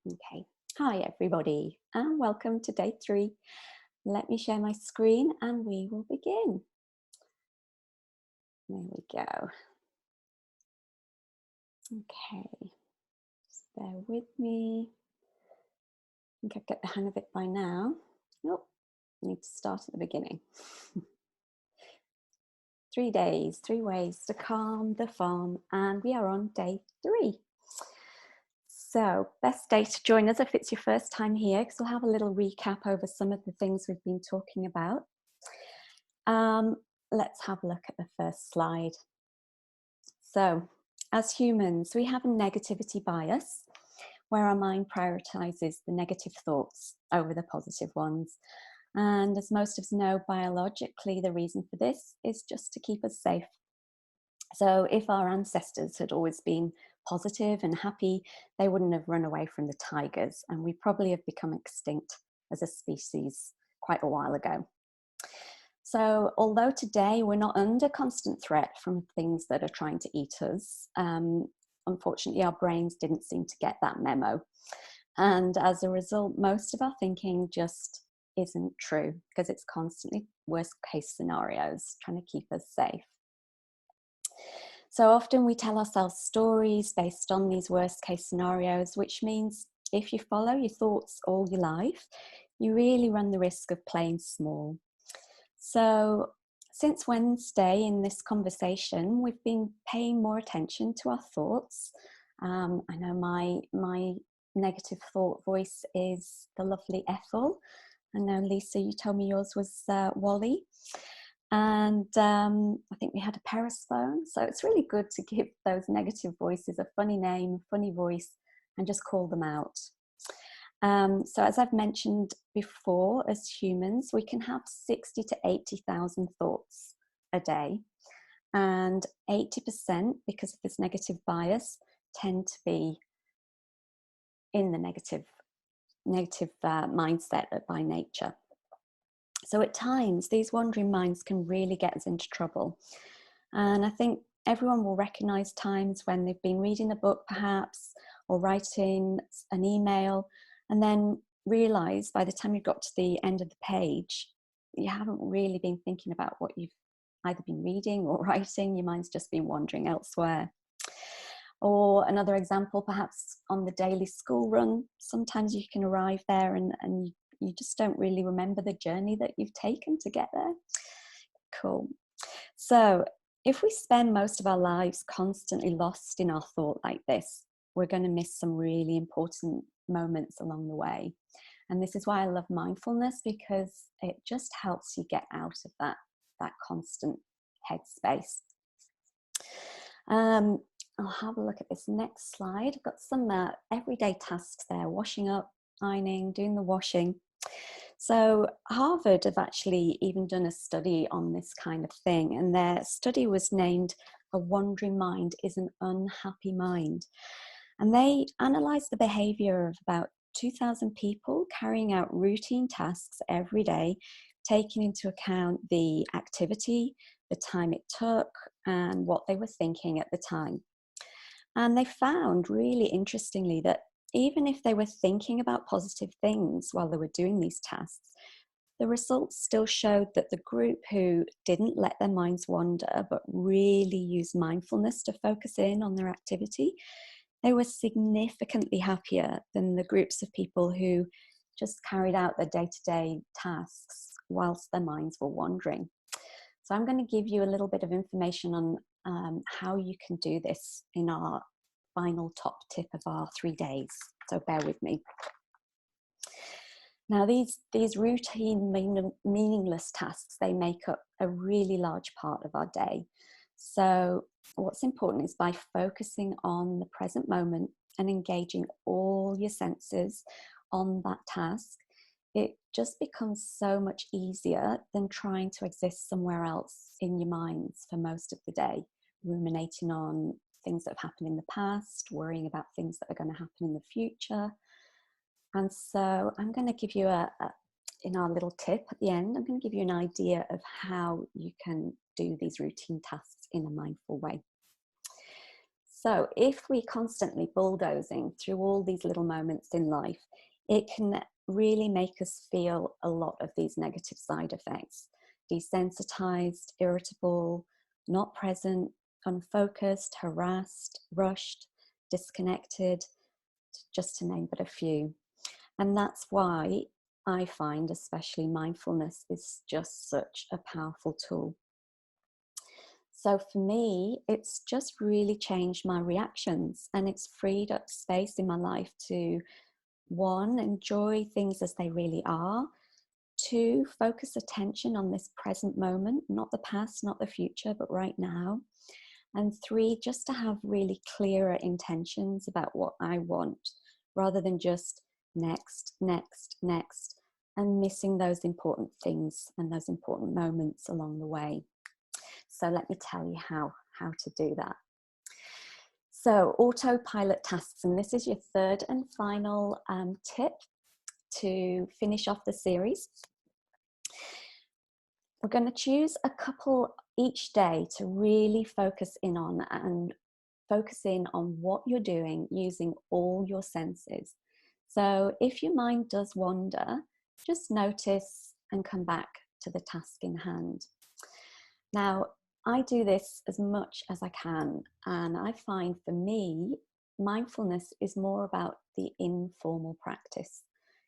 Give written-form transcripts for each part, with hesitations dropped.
Okay, hi everybody, and welcome to day 3. Let me share my screen and we will begin. There we go. Okay, just bear with me. I think I've got the hang of it by now. Nope, need to start at the beginning. 3 days, 3 ways to calm the farm, and we are on day 3. So, best day to join us if it's your first time here, because we'll have a little recap over some of the things we've been talking about. Let's have a look at the first slide. So, as humans, we have a negativity bias where our mind prioritizes the negative thoughts over the positive ones. And as most of us know, biologically, the reason for this is just to keep us safe. So, if our ancestors had always been positive and happy, they wouldn't have run away from the tigers, and we probably have become extinct as a species quite a while ago. So, although today we're not under constant threat from things that are trying to eat us, unfortunately, our brains didn't seem to get that memo. And as a result, most of our thinking just isn't true because it's constantly worst case scenarios trying to keep us safe. So often we tell ourselves stories based on these worst case scenarios, which means if you follow your thoughts all your life, you really run the risk of playing small. So since Wednesday in this conversation, we've been paying more attention to our thoughts. I know my negative thought voice is the lovely Ethel. I know, Lisa, you told me yours was Wally. And I think we had a Perisphone. So it's really good to give those negative voices a funny name, funny voice, and just call them out. So as I've mentioned before, as humans, we can have 60 to 80,000 thoughts a day. And 80%, because of this negative bias, tend to be in the negative mindset by nature. So at times, these wandering minds can really get us into trouble. And I think everyone will recognize times when they've been reading a book perhaps, or writing an email, and then realize by the time you've got to the end of the page, you haven't really been thinking about what you've either been reading or writing. Your mind's just been wandering elsewhere. Or another example, perhaps on the daily school run, sometimes you can arrive there and you just don't really remember the journey that you've taken to get there. Cool. So if we spend most of our lives constantly lost in our thought like this, we're going to miss some really important moments along the way. And this is why I love mindfulness, because it just helps you get out of that constant headspace. I'll have a look at this next slide. I've got some everyday tasks there: washing up, ironing, doing the washing. So Harvard have actually even done a study on this kind of thing, and their study was named "A Wandering Mind is an Unhappy Mind." And they analysed the behaviour of about 2,000 people carrying out routine tasks every day, taking into account the activity, the time it took, and what they were thinking at the time. And they found, really interestingly, that even if they were thinking about positive things while they were doing these tasks, the results still showed that the group who didn't let their minds wander but really used mindfulness to focus in on their activity, they were significantly happier than the groups of people who just carried out their day-to-day tasks whilst their minds were wandering. So I'm going to give you a little bit of information on how you can do this in our final top tip of our 3 days. So bear with me. Now, these routine, meaningless tasks, they make up a really large part of our day. So what's important is by focusing on the present moment and engaging all your senses on that task, it just becomes so much easier than trying to exist somewhere else in your minds for most of the day, ruminating on things that have happened in the past, worrying about things that are going to happen in the future. And so I'm going to give you in our little tip at the end, I'm going to give you an idea of how you can do these routine tasks in a mindful way. So if we constantly bulldozing through all these little moments in life, it can really make us feel a lot of these negative side effects. Desensitized, irritable, not present, unfocused, harassed, rushed, disconnected, just to name but a few. And that's why I find especially mindfulness is just such a powerful tool. So for me, it's just really changed my reactions, and it's freed up space in my life to, one, enjoy things as they really are, two, focus attention on this present moment, not the past, not the future, but right now, and three, just to have really clearer intentions about what I want, rather than just next, next, next, and missing those important things and those important moments along the way. So let me tell you how to do that. So autopilot tasks, and this is your third and final tip to finish off the series. We're going to choose a couple each day to really focus in on, and focus in on what you're doing using all your senses. So if your mind does wander, just notice and come back to the task in hand. Now, I do this as much as I can, and I find for me, mindfulness is more about the informal practice.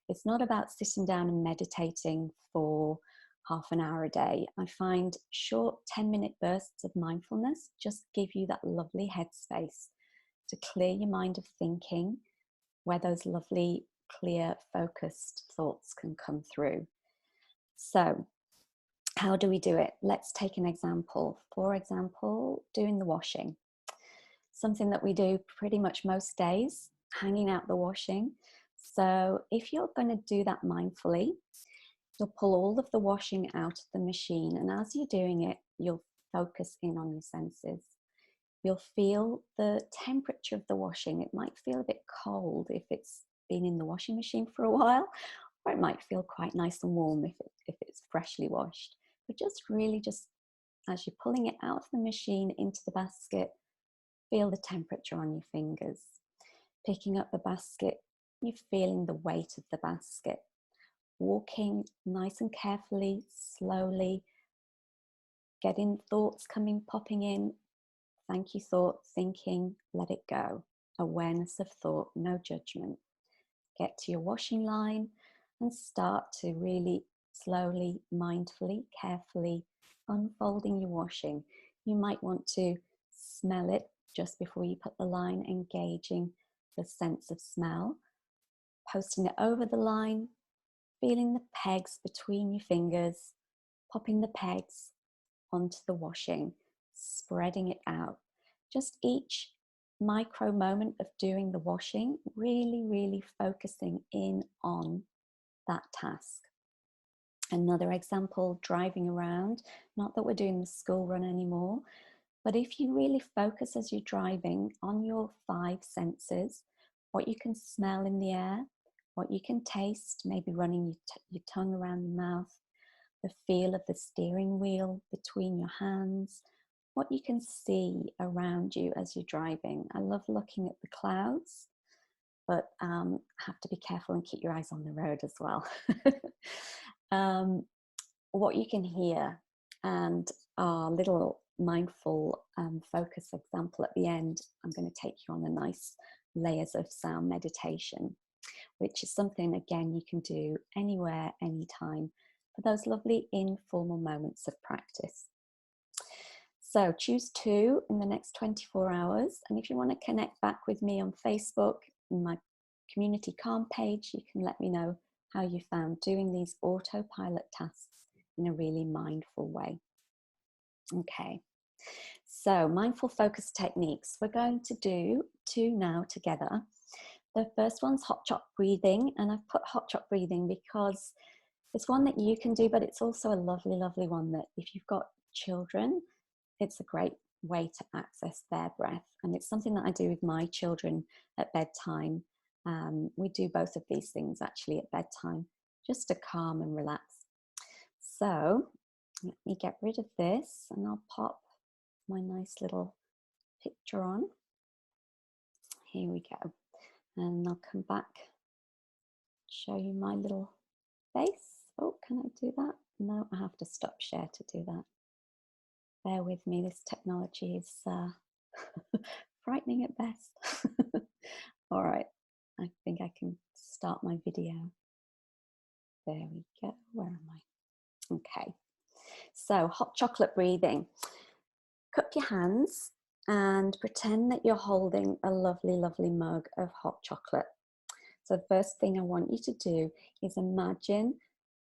It's not about sitting down and meditating for half an hour a day. I find short 10-minute bursts of mindfulness just give you that lovely headspace to clear your mind of thinking, where those lovely, clear, focused thoughts can come through. So, how do we do it? Let's take an example. For example, doing the washing. Something that we do pretty much most days, hanging out the washing. So if you're going to do that mindfully, you'll pull all of the washing out of the machine, and as you're doing it, you'll focus in on your senses. You'll feel the temperature of the washing. It might feel a bit cold if it's been in the washing machine for a while, or it might feel quite nice and warm if it's freshly washed. But just really, just as you're pulling it out of the machine into the basket, feel the temperature on your fingers. Picking up the basket, you're feeling the weight of the basket. Walking nice and carefully, slowly, getting thoughts popping in. Thank you, thought, thinking, let it go. Awareness of thought, no judgment. Get to your washing line and start to really slowly, mindfully, carefully unfolding your washing. You might want to smell it just before you put the line, engaging the sense of smell. Posting it over the line, feeling the pegs between your fingers, popping the pegs onto the washing, spreading it out. Just each micro moment of doing the washing, really, really focusing in on that task. Another example, driving around. Not that we're doing the school run anymore, but if you really focus as you're driving on your 5 senses, what you can smell in the air, what you can taste, maybe running your tongue around your mouth, the feel of the steering wheel between your hands, what you can see around you as you're driving. I love looking at the clouds, but have to be careful and keep your eyes on the road as well. What you can hear, and our little mindful focus example at the end, I'm going to take you on a nice layers of sound meditation, which is something, again, you can do anywhere, anytime, for those lovely informal moments of practice. So choose 2 in the next 24 hours. And if you want to connect back with me on Facebook, in my community calm page, you can let me know how you found doing these autopilot tasks in a really mindful way. Okay, so mindful focus techniques. We're going to do 2 now together. The first one's hot choc breathing, and I've put hot choc breathing because it's one that you can do, but it's also a lovely, lovely one that if you've got children, it's a great way to access their breath. And it's something that I do with my children at bedtime. We do both of these things actually at bedtime, just to calm and relax. So let me get rid of this, and I'll pop my nice little picture on. Here we go. And I'll come back, show you my little face. Oh, can I do that? No, I have to stop share to do that. Bear with me, this technology is frightening at best. All right, I think I can start my video. There we go, where am I? Okay, so hot chocolate breathing. Cup your hands and pretend that you're holding a lovely, lovely mug of hot chocolate. So the first thing I want you to do is imagine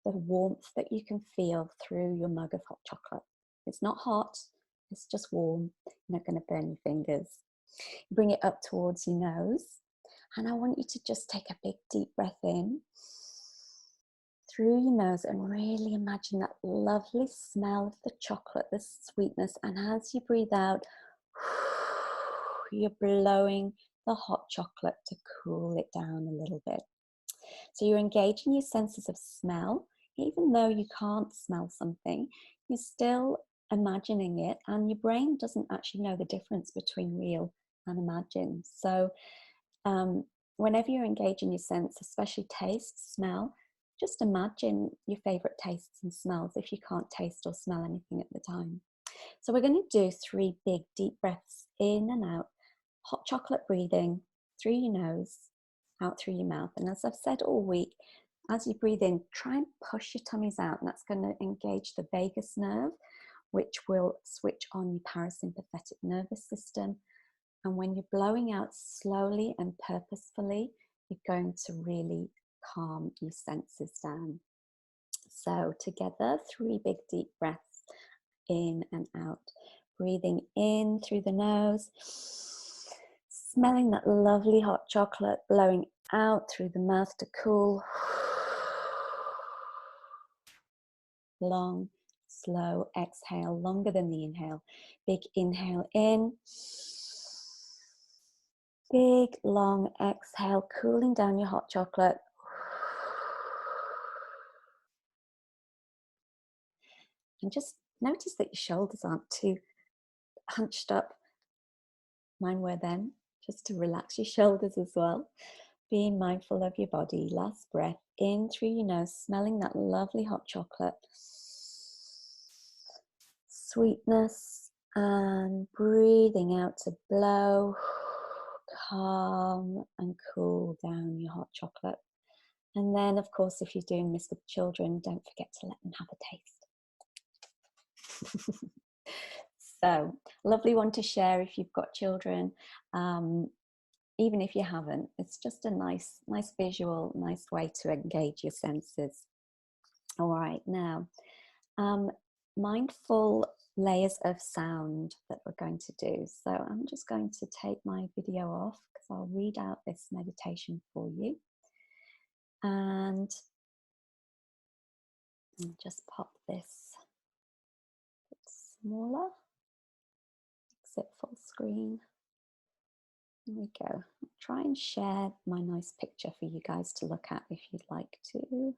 the warmth that you can feel through your mug of hot chocolate. It's not hot, it's just warm. You're not going to burn your fingers. Bring it up towards your nose. And I want you to just take a big deep breath in through your nose and really imagine that lovely smell of the chocolate, the sweetness. And as you breathe out, you're blowing the hot chocolate to cool it down a little bit. So you're engaging your senses of smell. Even though you can't smell something, you're still imagining it, and your brain doesn't actually know the difference between real and imagined. So whenever you're engaging your sense, especially taste, smell, just imagine your favorite tastes and smells if you can't taste or smell anything at the time. So we're going to do 3 big deep breaths in and out, hot chocolate breathing through your nose, out through your mouth. And as I've said all week, as you breathe in, try and push your tummies out, and that's going to engage the vagus nerve, which will switch on your parasympathetic nervous system. And when you're blowing out slowly and purposefully, you're going to really calm your senses down. So together, 3 big deep breaths in and out. Breathing in through the nose, smelling that lovely hot chocolate, blowing out through the mouth to cool. Long, slow exhale, longer than the inhale. Big inhale in. Big, long exhale, cooling down your hot chocolate. And just notice that your shoulders aren't too hunched up. Mine were then, just to relax your shoulders as well. Being mindful of your body. Last breath in through your nose, smelling that lovely hot chocolate. Sweetness, and breathing out to blow. Calm and cool down your hot chocolate. And then, of course, if you're doing this with children, don't forget to let them have a taste. So, lovely one to share if you've got children. Even if you haven't, it's just a nice visual, nice way to engage your senses. All right, now, mindful layers of sound that we're going to do. So I'm just going to take my video off because I'll read out this meditation for you. And I'll just pop this a bit smaller, exit full screen. There we go. I'll try and share my nice picture for you guys to look at if you'd like to.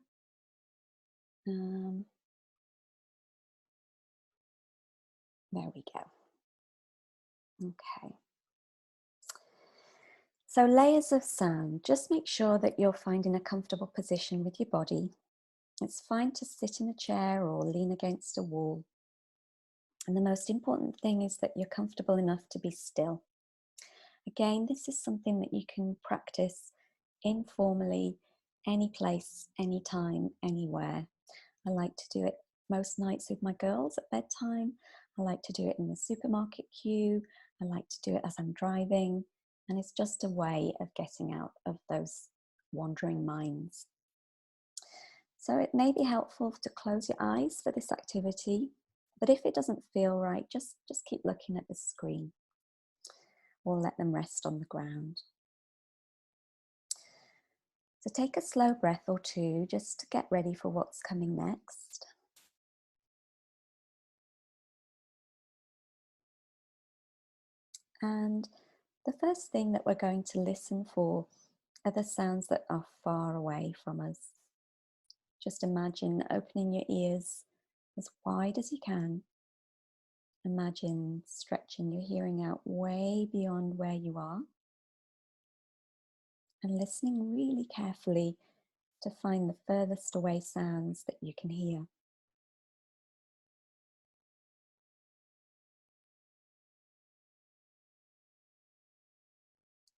There we go. Okay. So layers of sound. Just make sure that you're finding a comfortable position with your body. It's fine to sit in a chair or lean against a wall. And the most important thing is that you're comfortable enough to be still. Again, this is something that you can practice informally, any place, anytime, anywhere. I like to do it most nights with my girls at bedtime. I like to do it in the supermarket queue. I like to do it as I'm driving. And it's just a way of getting out of those wandering minds. So it may be helpful to close your eyes for this activity, but if it doesn't feel right, just keep looking at the screen or let them rest on the ground. So take a slow breath or two just to get ready for what's coming next. And the first thing that we're going to listen for are the sounds that are far away from us. Just imagine opening your ears as wide as you can. Imagine stretching your hearing out way beyond where you are. and listening really carefully to find the furthest away sounds that you can hear.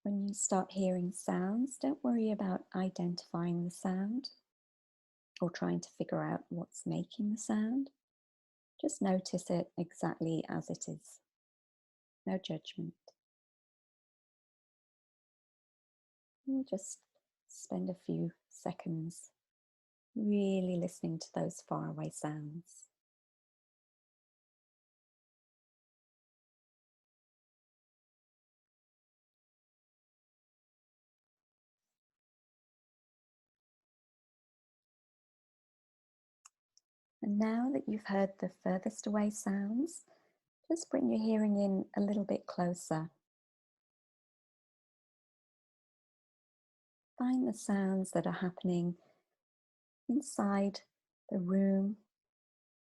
When you start hearing sounds, don't worry about identifying the sound or trying to figure out what's making the sound. Just notice it exactly as it is. No judgment. We'll just spend a few seconds really listening to those faraway sounds. And now that you've heard the furthest away sounds, just bring your hearing in a little bit closer. Find the sounds that are happening inside the room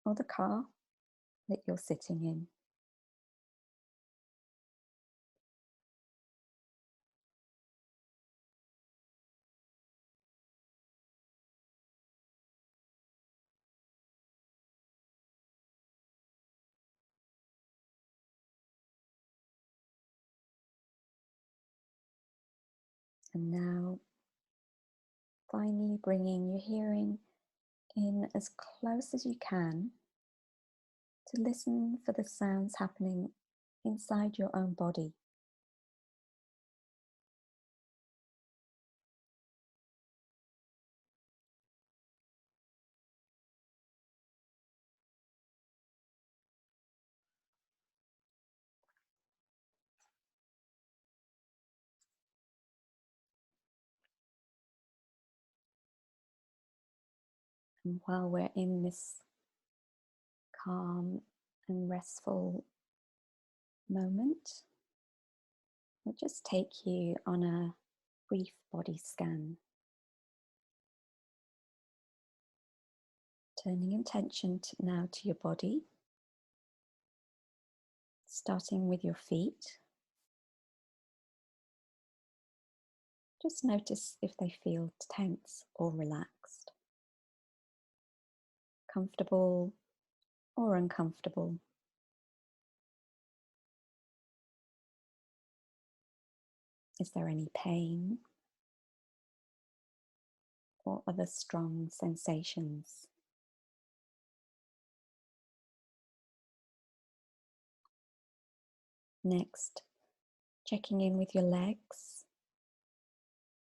or the car that you're sitting in. And now, finally bringing your hearing in as close as you can to listen for the sounds happening inside your own body. And while we're in this calm and restful moment, we'll just take you on a brief body scan, turning attention now to your body, starting with your feet. Just notice if they feel tense or relaxed, comfortable or uncomfortable. Is there any pain or other strong sensations? Next, checking in with your legs.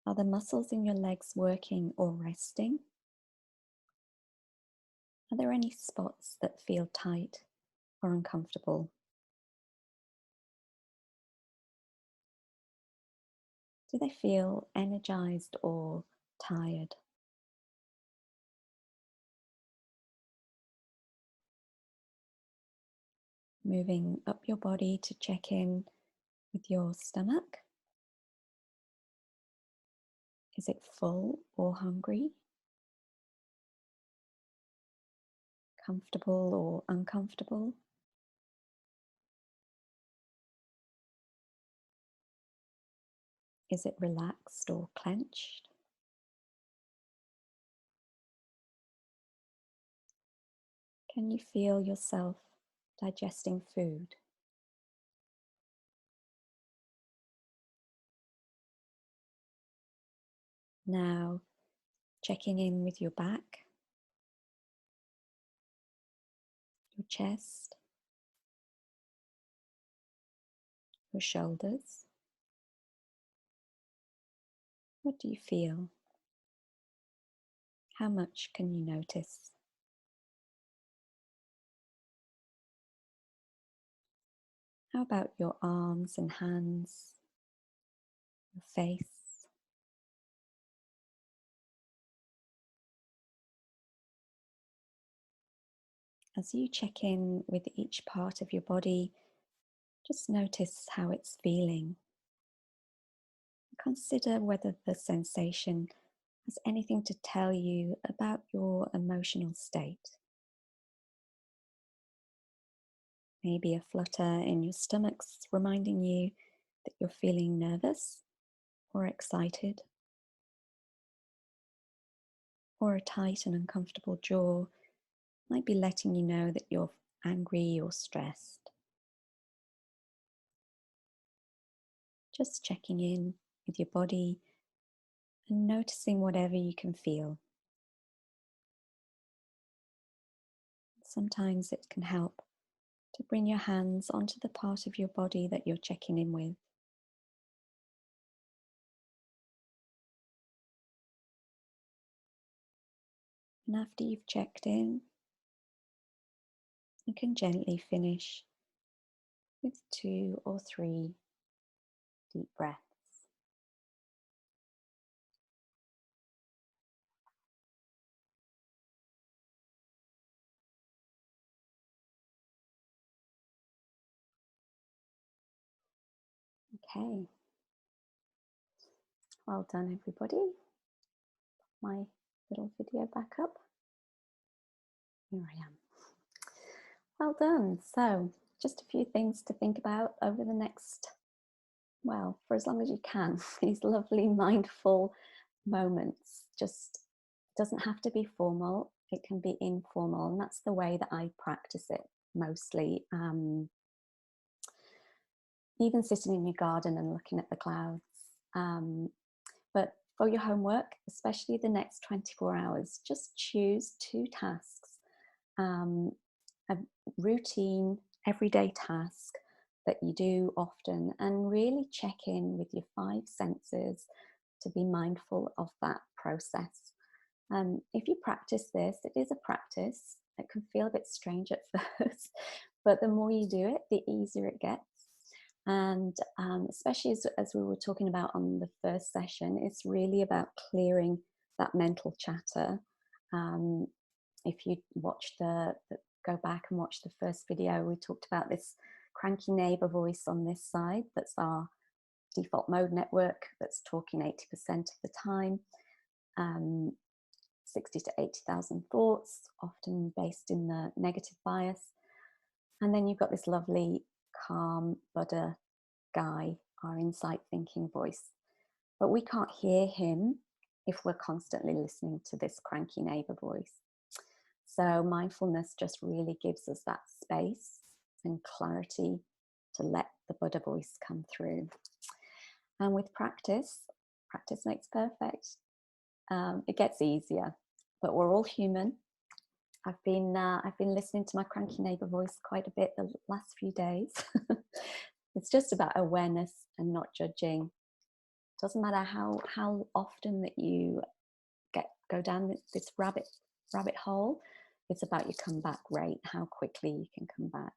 Are the muscles in your legs working or resting? Are there any spots that feel tight or uncomfortable? Do they feel energized or tired? Moving up your body to check in with your stomach. Is it full or hungry? Comfortable or uncomfortable? Is it relaxed or clenched? Can you feel yourself digesting food? Now, checking in with your back, your chest, your shoulders. What do you feel? How much can you notice? How about your arms and hands, your face? As you check in with each part of your body, just notice how it's feeling. Consider whether the sensation has anything to tell you about your emotional state. Maybe a flutter in your stomach's reminding you that you're feeling nervous or excited. or a tight and uncomfortable jaw might be letting you know that you're angry or stressed. Just checking in with your body and noticing whatever you can feel. Sometimes it can help to bring your hands onto the part of your body that you're checking in with. And after you've checked in, you can gently finish with 2 or 3 deep breaths. Okay, well done everybody. My little video back up. Here I am. Well done. So just a few things to think about over the next, well, for as long as you can, these lovely mindful moments. Just doesn't have to be formal, it can be informal, and that's the way that I practice it mostly. Even sitting in your garden and looking at the clouds. But for your homework, especially the next 24 hours, just choose 2 tasks, a routine, everyday task that you do often, and really check in with your 5 senses to be mindful of that process. If you practice this, it is a practice. It can feel a bit strange at first, but the more you do it, the easier it gets. And especially as we were talking about on the first session, it's really about clearing that mental chatter. If you go back and watch the first video, we talked about this cranky neighbor voice on this side. That's our default mode network that's talking 80% of the time. 60 to 80,000 thoughts, often based in the negative bias. And then you've got this lovely, calm Buddha guy, our insight thinking voice. But we can't hear him if we're constantly listening to this cranky neighbor voice. So mindfulness just really gives us that space and clarity to let the Buddha voice come through. And with practice makes perfect. It gets easier, but we're all human. I've been listening to my cranky neighbor voice quite a bit the last few days. It's just about awareness and not judging. Doesn't matter how often that you go down this rabbit hole. It's about your comeback rate, how quickly you can come back.